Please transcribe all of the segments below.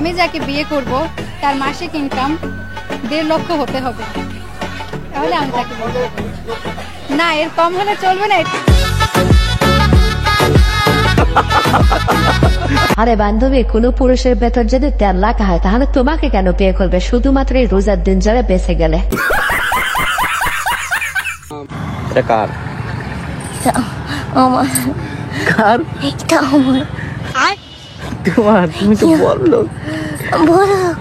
আমি যাকে বিয়ে করব তার মাসিক ইনকাম 1.5 লক্ষ হতে হবে, তাহলে আমি তাকে বিয়ে করব। না, এর কম হলে চলবে না। আরে বান্ধবী, কোনো পুরুষের বেতন যদি 1.5 লাখ হয় তাহলে তোমাকে কেন বিয়ে করবে শুধুমাত্র এই রোজার দিন যারা বেঁচে গেলে? এটা কার? আমার কার? এটা আমার। তোমার? তুমি তো বললো। বড়লোক।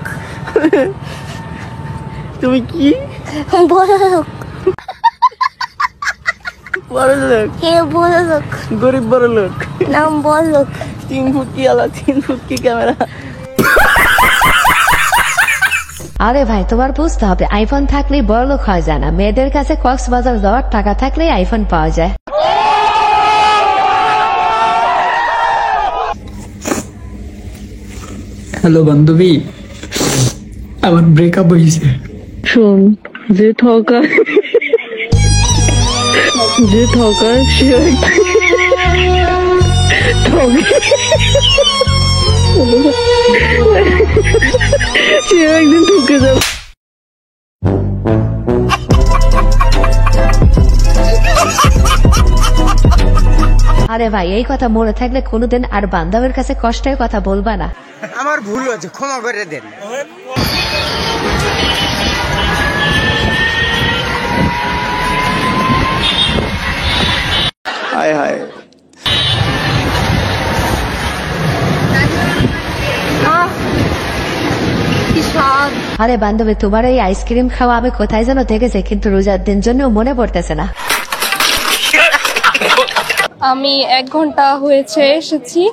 তুমি কি বড়লোক? বড়লোক? কে বড়লোক? গরিব বড়লোক। নাম বড়লোক। 3 ফুট কি আলা, 3 ফুট কি ক্যামেরা। আরে ভাই, তোমার বুঝতে হবে আইফোন থাকলেই বড়লোক হওয়া যায় না। মেয়েদের কাছে কক্সবাজার যাওয়ার টাকা থাকলেই আইফোন পাওয়া যায়। হ্যালো বান্ধবী, আমার ব্রেকআপ হয়েছে। শোন, যে ঠকায় সে একদিন ঠকে যাবে। আরে ভাই, এই কথা মনে থাকলে কোনোদিন আর বান্ধবের কাছে কষ্টের কথা বলবা না। আমার ভুল হয়েছে, ক্ষমা করে দেন। হায় হায়। আরে বান্ধবী, তোমার এই আইসক্রিম খাওয়া আমি কোথায় যেন দেখেছি, কিন্তু রোজার দিন জন্য মনে পড়তেছে না। আমি 1 ঘন্টা হয়েছে এসেছি।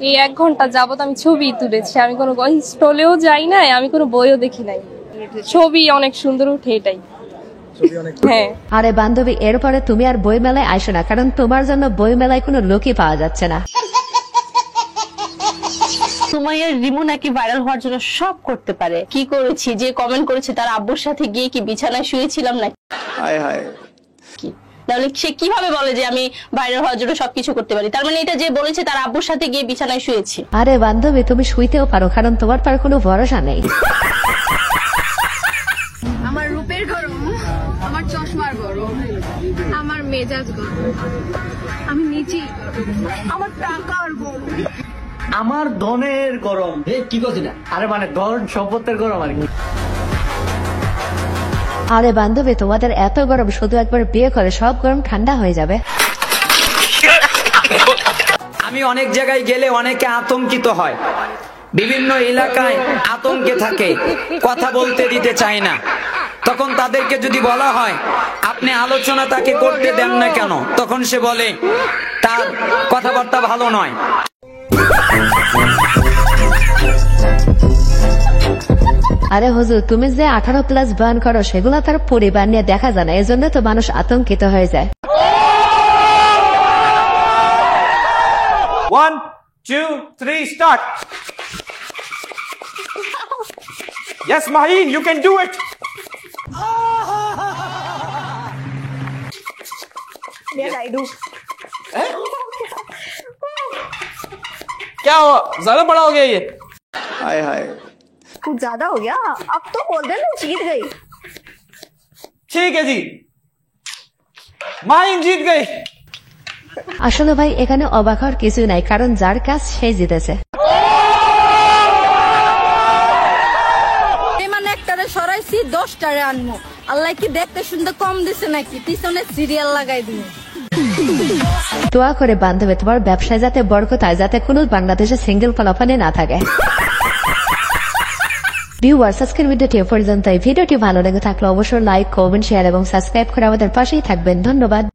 এই 1 ঘন্টা যাবত আমি ছবি তুলেছি। আমি কোনো স্টলেও যাই নাই, আমি কোনো বইও দেখি নাই। ছবি অনেক সুন্দর উঠে, এটাই। হ্যাঁ। আরে বান্ধবী, এরপরে তুমি আর বই মেলায় আইসো না, কারণ তোমার জন্য বই মেলায় কোনো লোকই পাওয়া যাচ্ছে না। সুমাইয়ার রিমু নাকি ভাইরাল হওয়ার জন্য সব করতে পারে। কি করেছি? যে কমেন্ট করেছে তার আব্বুর সাথে গিয়ে কি বিছানায় শুয়েছিলাম নাকি? হায় হায়। তাহলে সে কিভাবে বলে যে আমি ভাইরাল হওয়ার জন্য সবকিছু করতে পারি? তার মানে এটা যে বলেছে তার আব্বুর সাথে গিয়ে বিছানায় শুয়েছি। আরে বান্ধবী, তুমি শুইতেও পারো, কারণ তোমার পার কোনো ভরসা নেই। আমার রূপের গরম, আমার চশমার গরম, আমার মেজাজ গরম, আমি নিজেই আমার টাকার গরম, আমার ধনের গরম। কি করছি না? আরে মানে ধন সম্পত্তির গরম আর কি। আরে বান্ধবী, তোমাদের এত গরম, শুধু একবার বিয়ে করে সব গরম ঠান্ডা হয়ে যাবে। আমি অনেক জায়গায় গেলে অনেকে আতঙ্কিত হয়, বিভিন্ন এলাকায় আতঙ্কে থাকে, কথা বলতে দিতে চায় না। তখন তাদেরকে যদি বলা হয় আপনি আলোচনা তাকে করতে দেন না কেন, তখন সে বলে তার কথাবার্তা ভালো নয়। আরে হুজুর, তুমি যে 18+ বান করো সেগুলো তার পরিবার নিয়ে দেখা যায় না, এজন্য তো মানুষ আতঙ্কিত হয়ে যায়। 1, 2, 3, start. Yes, Maheen, you can do it. Yes, I do. क्या हुआ? ज्यादा बड़ा हो गया ये? हाय हाय। कुछ ज्यादा हो गया। अब तो बोल दे मैं जीत गई। ठीक है जी, माहिन जीत गई। আসলে ভাই, এখানে অবাক হওয়ার কিছু নাই, কারণ যার কাজ সেই জিতেছে। মানে একটারে সরাইছি 10টারে আনবো। আল্লাহ কি দেখতে শুনতে কম দিছে নাকি? পিছনে সিরিয়াল লাগাই দিব। দোয়া করে বান্ধবী, তোমার ব্যবসায় যাতে বরকত হয়, যাতে কোনো বাংলাদেশে সিঙ্গেল ফলাফলে না থাকে। ভিউয়ার্স, আজকের ভিডিওটি এ পর্যন্তই। ভিডিওটি ভালো লেগে থাকলে অবশ্যই লাইক, কমেন্ট, শেয়ার এবং সাবস্ক্রাইব করে আমাদের পাশেই থাকবেন। ধন্যবাদ।